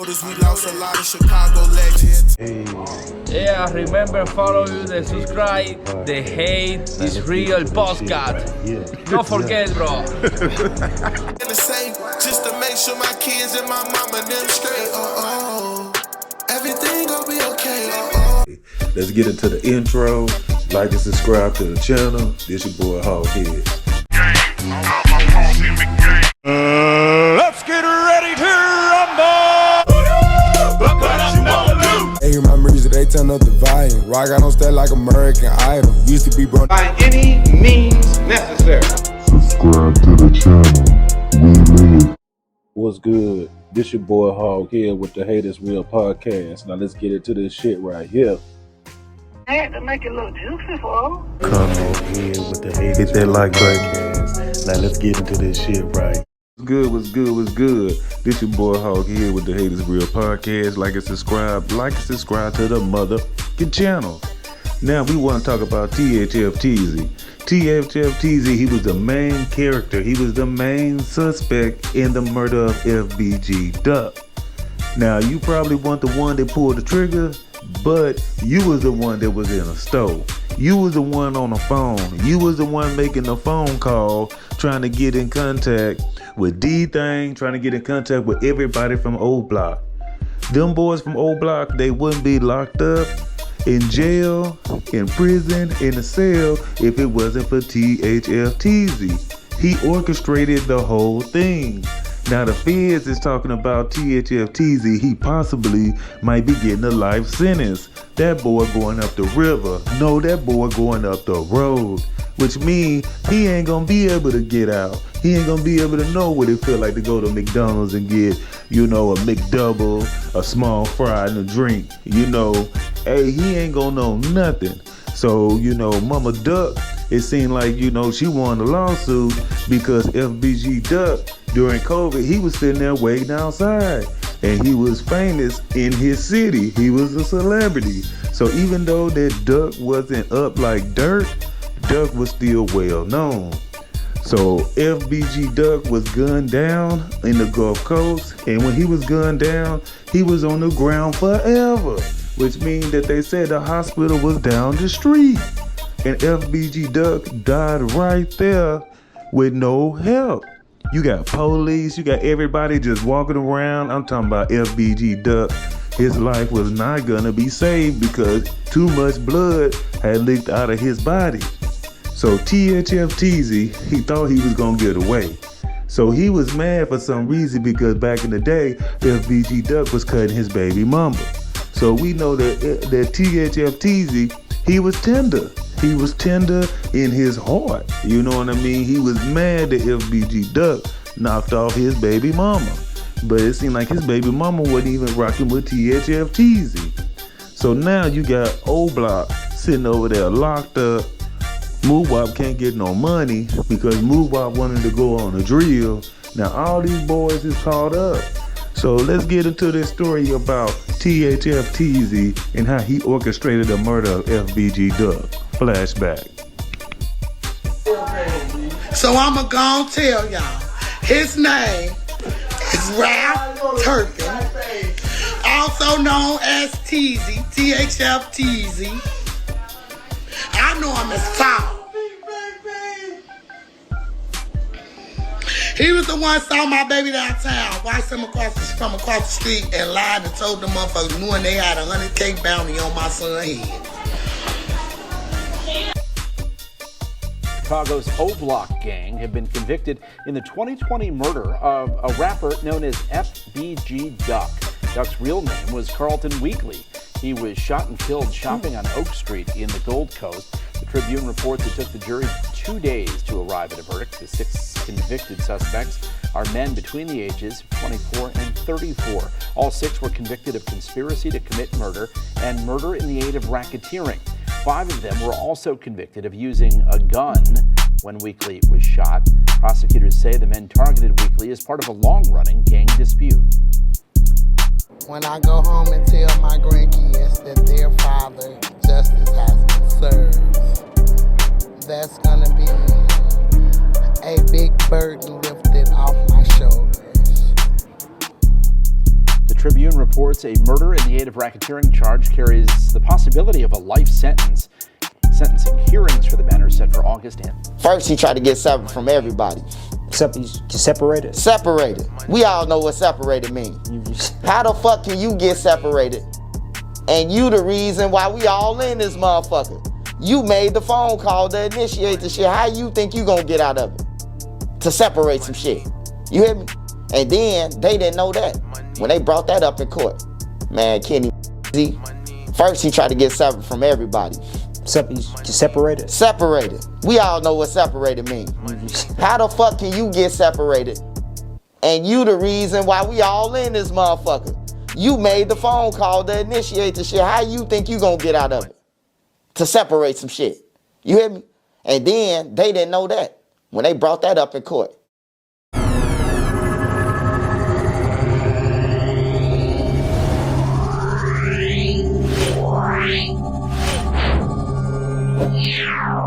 notice we lost a lot of Chicago legends. Yeah, remember, follow you, the subscribe, the hate is real podcast. Don't forget, bro. In the same, just to make sure my kids and my mama them straight. Everything gon' be okay. Let's get into the intro. Like and subscribe to the channel. This your boy Hoghead. Let's get ready to rumble! They hear my music, they turn up the volume. Rock out on stage like American Idol. Used to be brought By any means necessary. Subscribe to the channel. We live. What's good? This your boy Hoghead with the Haters Real podcast. Now let's get into this shit right here. I had to make it look juicy for them. Come on here with the Haters. Hit that like podcast. Now let's get into this shit right. What's good? This your boy Hoghead with the Haters Real podcast. Like and subscribe to the motherfucking channel. Now we want to talk about Thf Teezy. Thf Teezy, he was the main character. He was the main suspect in the murder of FBG Duck. Now you probably weren't the one that pulled the trigger, but you was the one that was in a store. You was the one on the phone. You was the one making the phone call, trying to get in contact with D-Thing, trying to get in contact with everybody from Oblak. Them boys from Oblak, they wouldn't be locked up in jail, in prison, in a cell if it wasn't for Thf Teezy. He orchestrated the whole thing. Now the feds is talking about Thf Teezy. He possibly might be getting a life sentence. That boy going up the river. No, that boy going up the road. Which means he ain't gonna be able to get out. He ain't gonna be able to know what it feel like to go to McDonald's and get, a McDouble, a small fry and a drink. Hey, he ain't gonna know nothing. So, Mama Duck, it seemed like, she won the lawsuit because FBG Duck, during COVID, he was sitting there waiting outside. And he was famous in his city. He was a celebrity. So even though that Duck wasn't up like dirt, Duck was still well known. So FBG Duck was gunned down in the Gulf Coast. And when he was gunned down, he was on the ground forever. Which means that they said the hospital was down the street. And FBG Duck died right there with no help. You got police, you got everybody just walking around. I'm talking about FBG Duck. His life was not gonna be saved because too much blood had leaked out of his body. So Thf Teezy, he thought he was gonna get away. So he was mad for some reason because back in the day, FBG Duck was cutting his baby mama. So we know that Thf Teezy, he was tender. He was tender in his heart. You know what I mean? He was mad that FBG Duck knocked off his baby mama. But it seemed like his baby mama wasn't even rocking with Thf Teezy. So now you got Oblak sitting over there locked up. Muwop can't get no money because Muwop wanted to go on a drill. Now all these boys is caught up. So let's get into this story about Thf Teezy and how he orchestrated the murder of FBG Duck. Flashback. So I'ma gon' tell y'all, his name is Ralph Turpin, also known as Teezy, Thf Teezy. I know him as Saul. He was the one saw my baby downtown, watched him from across the street and lied and told the motherfuckers knowing they had a 100K bounty on my son's head. Chicago's Oblock gang have been convicted in the 2020 murder of a rapper known as FBG Duck. Duck's real name was Carlton Weekly. He was shot and killed shopping on Oak Street in the Gold Coast. The Tribune reports it took the jury 2 days to arrive at a verdict. The 6 convicted suspects are men between the ages of 24 and 34. All 6 were convicted of conspiracy to commit murder and murder in the aid of racketeering. 5 of them were also convicted of using a gun when Weekly was shot. Prosecutors say the men targeted Weekly as part of a long-running gang dispute. When I go home and tell my grandkids that their father justice has been served, that's gonna be a big burden lifted off my shoulders. Tribune reports a murder in the aid of racketeering charge carries the possibility of a life sentence. Sentencing hearings for the men are set for August. First, he tried to get separate from everybody. Separated? Separated. We all know what separated means. How the fuck can you get separated? And you the reason why we all in this motherfucker. You made the phone call to initiate the shit. How you think you gonna get out of it? To separate some shit. You hear me? And then they didn't know that when they brought that up in court. Man, Kenny, first he tried to get separate from everybody. Separated? Separated. We all know what separated means. How the fuck can you get separated? And you the reason why we all in this motherfucker. You made the phone call to initiate the shit. How you think you gonna get out of it? To separate some shit. You hear me? And then they didn't know that when they brought that up in court. Yeah.